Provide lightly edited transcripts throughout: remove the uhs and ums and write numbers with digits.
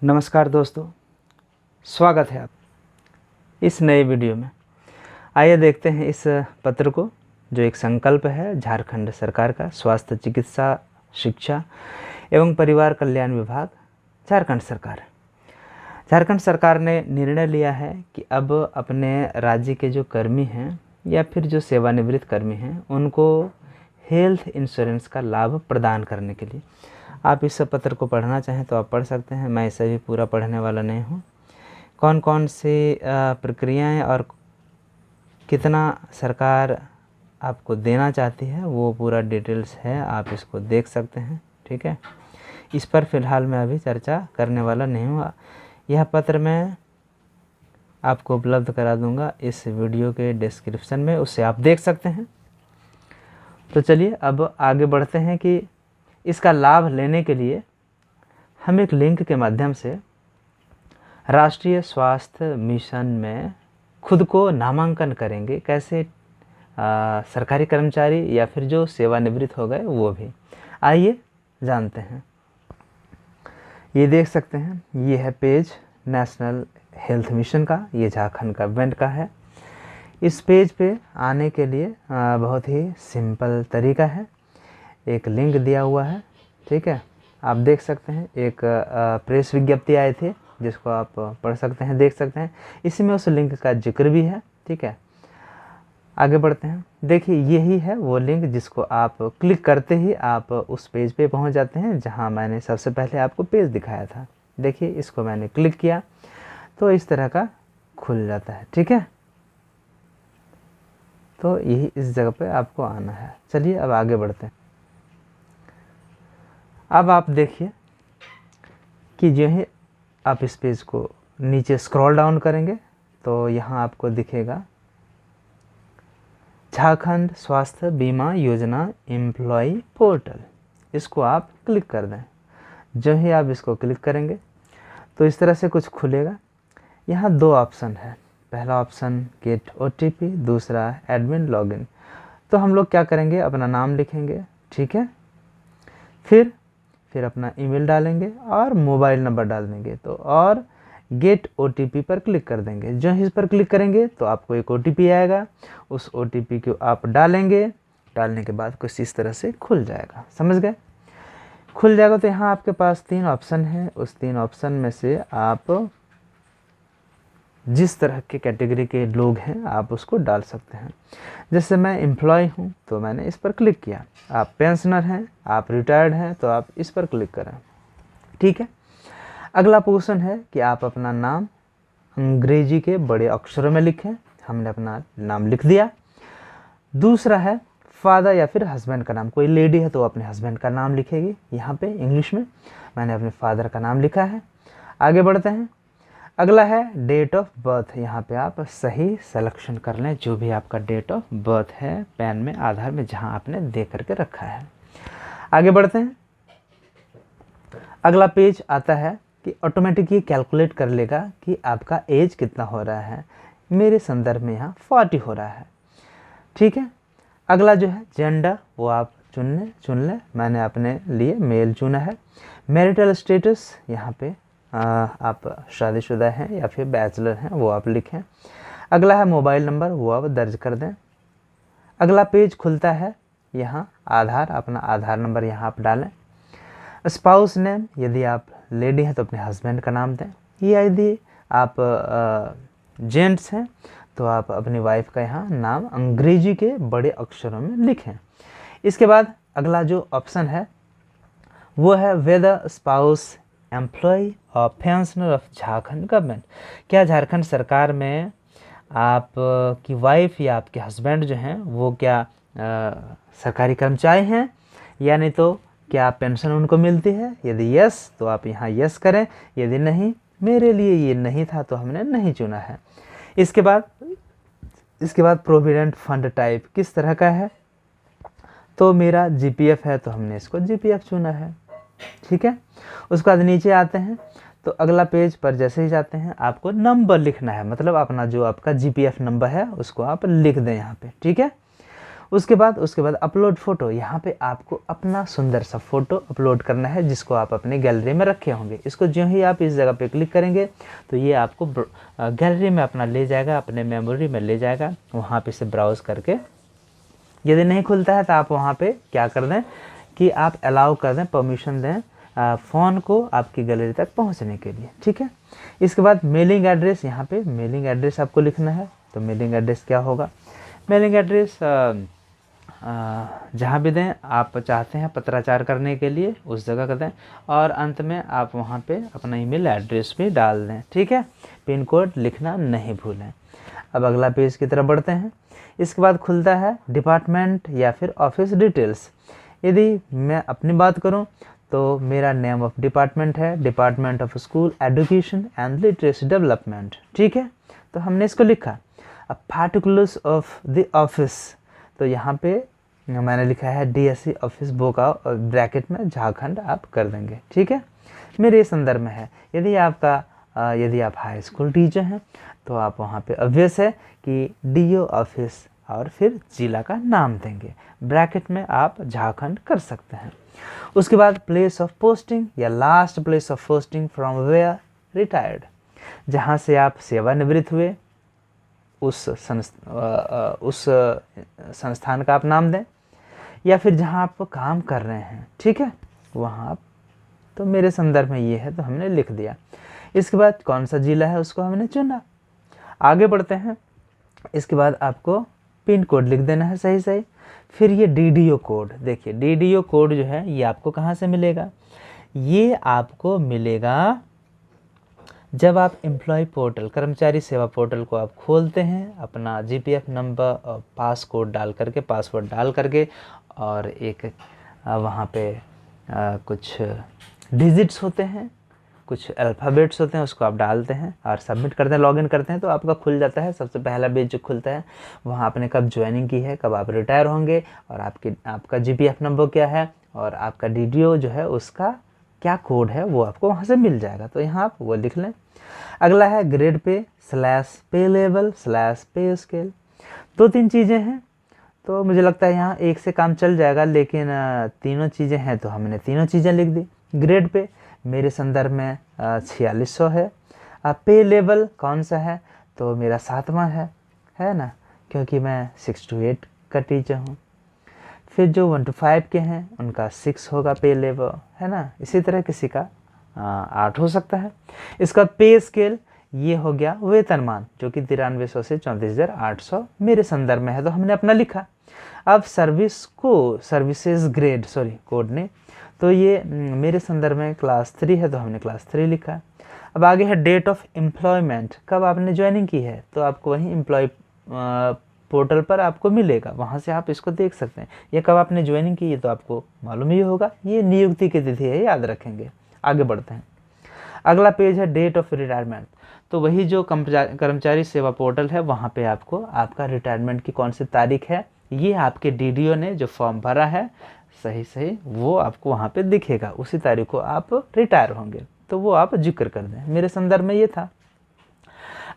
नमस्कार दोस्तों, स्वागत है आप इस नए वीडियो में। आइए देखते हैं इस पत्र को, जो एक संकल्प है झारखंड सरकार का, स्वास्थ्य चिकित्सा शिक्षा एवं परिवार कल्याण विभाग, झारखंड सरकार। झारखंड सरकार ने निर्णय लिया है कि अब अपने राज्य के जो कर्मी हैं या फिर जो सेवानिवृत्त कर्मी हैं उनको हेल्थ इंश्योरेंस का लाभ प्रदान करने के लिए, आप इस पत्र को पढ़ना चाहें तो आप पढ़ सकते हैं। मैं इसे भी पूरा पढ़ने वाला नहीं हूँ। कौन कौन सी प्रक्रियाएं और कितना सरकार आपको देना चाहती है वो पूरा डिटेल्स है, आप इसको देख सकते हैं। ठीक है, इस पर फ़िलहाल मैं अभी चर्चा करने वाला नहीं हूँ। यह पत्र मैं आपको उपलब्ध करा दूंगा इस वीडियो के डिस्क्रिप्शन में, उससे आप देख सकते हैं। तो चलिए अब आगे बढ़ते हैं कि इसका लाभ लेने के लिए हम एक लिंक के माध्यम से राष्ट्रीय स्वास्थ्य मिशन में खुद को नामांकन करेंगे। कैसे? सरकारी कर्मचारी या फिर जो सेवानिवृत्त हो गए वो भी। आइए जानते हैं। ये देख सकते हैं, ये है पेज नेशनल हेल्थ मिशन का, ये झारखंड गवर्नमेंट का है। इस पेज पे आने के लिए बहुत ही सिंपल तरीका है। एक लिंक दिया हुआ है, ठीक है, आप देख सकते हैं। एक प्रेस विज्ञप्ति आए थे जिसको आप पढ़ सकते हैं, देख सकते हैं। इसी में उस लिंक का जिक्र भी है। ठीक है, आगे बढ़ते हैं। देखिए, यही है वो लिंक जिसको आप क्लिक करते ही आप उस पेज पे पहुंच जाते हैं जहां मैंने सबसे पहले आपको पेज दिखाया था। देखिए, इसको मैंने क्लिक किया तो इस तरह का खुल जाता है। ठीक है, तो यही इस जगह पे आपको आना है। चलिए अब आगे बढ़ते हैं। अब आप देखिए कि जो है आप इस पेज को नीचे स्क्रॉल डाउन करेंगे तो यहाँ आपको दिखेगा झारखंड स्वास्थ्य बीमा योजना एम्प्लॉय पोर्टल। इसको आप क्लिक कर दें। जो ही आप इसको क्लिक करेंगे तो इस तरह से कुछ खुलेगा। यहाँ दो ऑप्शन है। पहला ऑप्शन गेट OTP, दूसरा एडमिन लॉगिन। तो हम लोग क्या करेंगे, अपना नाम लिखेंगे, ठीक है, फिर अपना ईमेल डालेंगे और मोबाइल नंबर डाल देंगे। तो और गेट OTP पर क्लिक कर देंगे। जो इस पर क्लिक करेंगे तो आपको एक OTP आएगा, उस OTP को आप डालेंगे। डालने के बाद कुछ इस तरह से खुल जाएगा। समझ गए? खुल जाएगा तो यहाँ आपके पास 3 ऑप्शन है। उस 3 ऑप्शन में से आप जिस तरह के कैटेगरी के लोग हैं आप उसको डाल सकते हैं। जैसे मैं एम्प्लॉय हूं तो मैंने इस पर क्लिक किया। आप पेंशनर हैं, आप रिटायर्ड हैं तो आप इस पर क्लिक करें। ठीक है, अगला पोर्शन है कि आप अपना नाम अंग्रेजी के बड़े अक्षरों में लिखें। हमने अपना नाम लिख दिया। दूसरा है फादर या फिर हस्बैंड का नाम। कोई लेडी है तो अपने हस्बैंड का नाम लिखेगी। यहाँ पे इंग्लिश में मैंने अपने फादर का नाम लिखा है। आगे बढ़ते हैं। अगला है डेट ऑफ बर्थ। यहाँ पे आप सही सिलेक्शन कर लें, जो भी आपका डेट ऑफ बर्थ है, पैन में, आधार में, जहाँ आपने दे करके रखा है। आगे बढ़ते हैं। अगला पेज आता है कि ऑटोमेटिक ये कैलकुलेट कर लेगा कि आपका एज कितना हो रहा है। मेरे संदर्भ में यहाँ 40 हो रहा है। ठीक है, अगला जो है जेंडर, वो आप चुन लें। मैंने अपने लिए मेल चुना है। मैरिटल स्टेटस, यहाँ पे आप शादीशुदा हैं या फिर बैचलर हैं वो आप लिखें। अगला है मोबाइल नंबर, वो आप दर्ज कर दें। अगला पेज खुलता है, यहाँ आधार, अपना आधार नंबर यहाँ आप डालें। स्पाउस नेम, यदि आप लेडी हैं तो अपने हस्बैंड का नाम दें। यदि आप जेंट्स हैं तो आप अपनी वाइफ का यहाँ नाम अंग्रेजी के बड़े अक्षरों में लिखें। इसके बाद अगला जो ऑप्शन है वो है वेदर स्पाउस एम्प्लॉय और पेंशनर ऑफ झारखंड गवर्नमेंट। क्या झारखंड सरकार में आप की वाइफ या आपके हस्बैंड जो हैं वो क्या सरकारी कर्मचारी हैं, या नहीं तो क्या पेंशन उनको मिलती है? यदि यस तो आप यहाँ यस करें। यदि नहीं, मेरे लिए ये नहीं था तो हमने नहीं चुना है। इसके बाद प्रोविडेंट फंड टाइप किस तरह का है, तो मेरा GPF है तो हमने इसको GPF चुना है। ठीक है, उसके बाद नीचे आते हैं तो अगला पेज पर जैसे ही जाते हैं आपको नंबर लिखना है। मतलब अपना जो आपका GPF नंबर है उसको आप लिख दें यहाँ पे। ठीक है, उसके बाद अपलोड फ़ोटो। यहाँ पे आपको अपना सुंदर सा फ़ोटो अपलोड करना है जिसको आप अपनी गैलरी में रखे होंगे। इसको जो ही आप इस जगह पे क्लिक करेंगे तो ये आपको गैलरी में अपना ले जाएगा, अपने मेमोरी में ले जाएगा। वहाँ पे से ब्राउज़ करके यदि नहीं खुलता है तो आप वहाँ पे क्या कर दें कि आप अलाउ कर दें, परमिशन दें फ़ोन को आपकी गैलरी तक पहुँचने के लिए। ठीक है। इसके बाद मेलिंग एड्रेस, यहाँ पे मेलिंग एड्रेस आपको लिखना है। तो मेलिंग एड्रेस क्या होगा? मेलिंग एड्रेस जहाँ भी दें आप चाहते हैं पत्राचार करने के लिए उस जगह कर दें, और अंत में आप वहाँ पे अपना ईमेल एड्रेस भी डाल दें। ठीक है। पिन कोड लिखना नहीं भूलें। अब अगला पेज की तरफ बढ़ते हैं। इसके बाद खुलता है डिपार्टमेंट या फिर ऑफिस डिटेल्स। यदि मैं अपनी बात करूं तो मेरा नेम ऑफ डिपार्टमेंट है department of school education and literacy development. ठीक है। तो हमने इसको लिखा। अब पार्टिकुलर्स ऑफ द ऑफिस, तो यहाँ पे मैंने लिखा है DSC ऑफिस बोकाओ और ब्रैकेट में झारखंड आप कर देंगे। ठीक है। मेरे संदर्भ में है। यदि आप हाई स्कूल टीचर हैं तो आप वहाँ पे ऑब्वियस है कि DO ऑफिस और फिर जिला का नाम देंगे। ब्रैकेट में आप झारखंड कर सकते हैं। उसके बाद प्लेस ऑफ पोस्टिंग या last place of posting from where retired, जहाँ से आप सेवानिवृत्त हुए उस संस्थान का आप नाम दें, या फिर जहाँ आप काम कर रहे हैं। ठीक है, वहाँ आप, तो मेरे संदर्भ में ये है तो हमने लिख दिया। इसके बाद कौन सा जिला है उसको हमने चुना। आगे बढ़ते हैं। इसके बाद आपको पिन कोड लिख देना है सही सही। फिर ये DDO कोड, देखिए DDO कोड जो है ये आपको कहाँ से मिलेगा? ये आपको मिलेगा जब आप एम्प्लॉय पोर्टल, कर्मचारी सेवा पोर्टल को आप खोलते हैं, अपना GPF नंबर और पासवर्ड डाल करके और एक वहाँ पे कुछ डिजिट्स होते हैं, कुछ अल्फ़ाबेट्स होते हैं, उसको आप डालते हैं और सबमिट करते हैं, लॉगिन करते हैं तो आपका खुल जाता है। सबसे पहला पेज जो खुलता है वहाँ आपने कब ज्वाइनिंग की है, कब आप रिटायर होंगे और आपका GPF नंबर क्या है और आपका DDO जो है उसका क्या कोड है वो आपको वहाँ से मिल जाएगा। तो यहाँ आप वो लिख लें। अगला है ग्रेड पे /पे लेवल /पे स्केल। 2-3 चीज़ें हैं तो मुझे लगता है यहाँ एक से काम चल जाएगा, लेकिन तीनों चीज़ें हैं तो हमने तीनों चीज़ें लिख दी। ग्रेड पे मेरे संदर्भ में 4600 है। पे लेवल कौन सा है? तो मेरा 7वां है ना, क्योंकि मैं 6 to 8 का टीचर हूँ। फिर जो 1 to 5 के हैं उनका 6 होगा पे लेवल, है ना। इसी तरह किसी का 8 हो सकता है। इसका पे स्केल ये हो गया वेतनमान, जो कि 9300 से 34,800 मेरे संदर्भ में है तो हमने अपना लिखा। अब सर्विसेज ग्रेड कोड ने, तो ये मेरे संदर्भ में क्लास 3 है तो हमने क्लास 3 लिखा। अब आगे है डेट ऑफ एम्प्लॉयमेंट, कब आपने ज्वाइनिंग की है तो आपको वहीं एम्प्लॉय पोर्टल पर आपको मिलेगा, वहाँ से आप इसको देख सकते हैं। ये कब आपने ज्वाइनिंग की है तो आपको मालूम ही होगा, ये नियुक्ति की तिथि है, याद रखेंगे। आगे बढ़ते हैं। अगला पेज है डेट ऑफ रिटायरमेंट, तो वही जो कर्मचारी सेवा पोर्टल है वहाँ पे आपको आपका रिटायरमेंट की कौन सी तारीख है, ये आपके DDO ने जो फॉर्म भरा है सही वो आपको वहाँ पे दिखेगा, उसी तारीख को आप रिटायर होंगे, तो वो आप जिक्र कर दें। मेरे संदर्भ में ये था।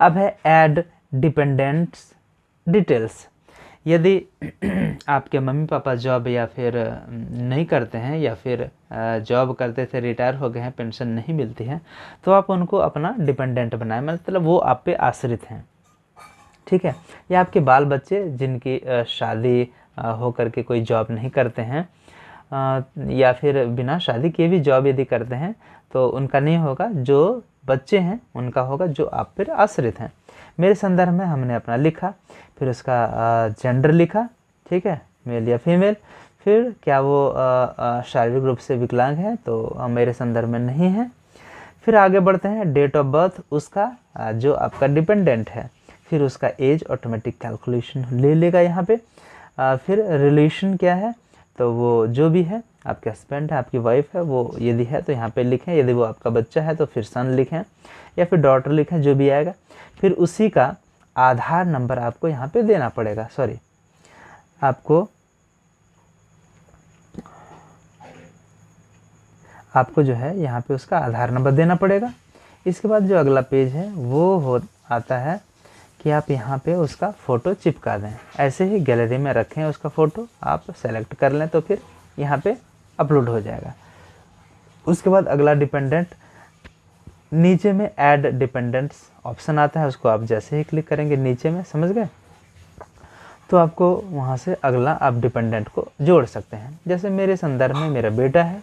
अब है ऐड डिपेंडेंट्स डिटेल्स। यदि आपके मम्मी पापा जॉब या फिर नहीं करते हैं या फिर जॉब करते थे, रिटायर हो गए हैं, पेंशन नहीं मिलती है, तो आप उनको अपना डिपेंडेंट बनाएं, मतलब वो आप पे आश्रित हैं। ठीक है। या आपके बाल बच्चे जिनकी शादी हो करके कोई जॉब नहीं करते हैं या फिर बिना शादी किए भी जॉब यदि करते हैं तो उनका नहीं होगा, जो बच्चे हैं उनका होगा जो आप पर आश्रित हैं। मेरे संदर्भ में हमने अपना लिखा, फिर उसका जेंडर लिखा, ठीक है, मेल या फीमेल, फिर क्या वो शारीरिक रूप से विकलांग है तो मेरे संदर्भ में नहीं है। फिर आगे बढ़ते हैं। डेट ऑफ बर्थ उसका जो आपका डिपेंडेंट है, फिर उसका एज ऑटोमेटिक कैलकुलेशन ले लेगा यहाँ पे। फिर रिलेशन क्या है, तो वो जो भी है, आपके हस्बैंड है, आपकी वाइफ है, वो यदि है तो यहाँ पे लिखें, यदि वो आपका बच्चा है तो फिर सन लिखें या फिर डॉटर लिखें, जो भी आएगा। फिर उसी का आधार नंबर आपको यहाँ पे देना पड़ेगा, आपको जो है यहाँ पे उसका आधार नंबर देना पड़ेगा। इसके बाद जो अगला पेज है वो आता है कि आप यहाँ पे उसका फ़ोटो चिपका दें। ऐसे ही गैलरी में रखें उसका फ़ोटो, आप सेलेक्ट कर लें तो फिर यहाँ पे अपलोड हो जाएगा। उसके बाद अगला डिपेंडेंट, नीचे में ऐड डिपेंडेंट्स ऑप्शन आता है, उसको आप जैसे ही क्लिक करेंगे नीचे में, समझ गए, तो आपको वहाँ से अगला आप डिपेंडेंट को जोड़ सकते हैं। जैसे मेरे संदर्भ में मेरा बेटा है,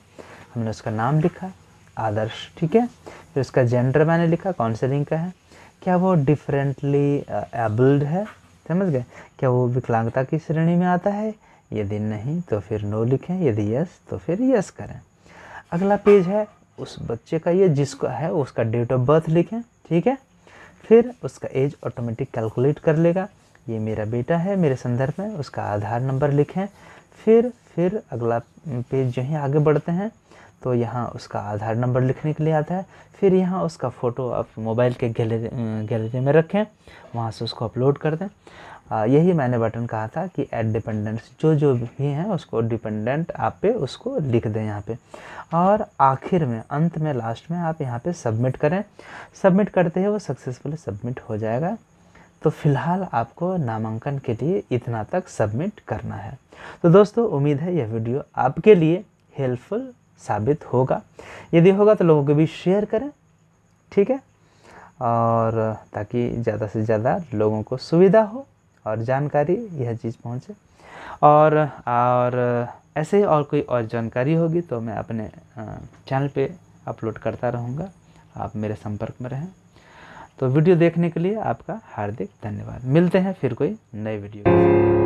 हमने उसका नाम लिखा आदर्श, ठीक है। फिर उसका जेंडर मैंने लिखा कौन से लिंग का है, क्या वो डिफरेंटली एबल्ड है, समझ गए, क्या वो विकलांगता की श्रेणी में आता है, यदि नहीं तो फिर नो लिखें, यदि यस तो फिर यस करें। अगला पेज है उस बच्चे का, ये जिसका है उसका डेट ऑफ बर्थ लिखें, ठीक है। फिर उसका एज ऑटोमेटिक कैलकुलेट कर लेगा, ये मेरा बेटा है मेरे संदर्भ में, उसका आधार नंबर लिखें। फिर अगला पेज जो है आगे बढ़ते हैं तो यहाँ उसका आधार नंबर लिखने के लिए आता है। फिर यहाँ उसका फ़ोटो आप मोबाइल के गैलरी में रखें, वहाँ से उसको अपलोड कर दें। यही मैंने बटन कहा था कि ऐड डिपेंडेंट्स, जो भी हैं उसको डिपेंडेंट आप पे उसको लिख दें यहाँ पे। और आखिर में, अंत में, लास्ट में आप यहाँ पे सबमिट करें। सबमिट करते ही वो सक्सेसफुली सबमिट हो जाएगा। तो फिलहाल आपको नामांकन के लिए इतना तक सबमिट करना है। तो दोस्तों उम्मीद है यह वीडियो आपके लिए हेल्पफुल साबित होगा। यदि होगा तो लोगों के बीच शेयर करें, ठीक है, और ताकि ज़्यादा से ज़्यादा लोगों को सुविधा हो और जानकारी यह चीज़ पहुँचे। और ऐसे ही और कोई और जानकारी होगी तो मैं अपने चैनल पे अपलोड करता रहूँगा, आप मेरे संपर्क में रहें। तो वीडियो देखने के लिए आपका हार्दिक धन्यवाद। मिलते हैं फिर कोई नए वीडियो के साथ।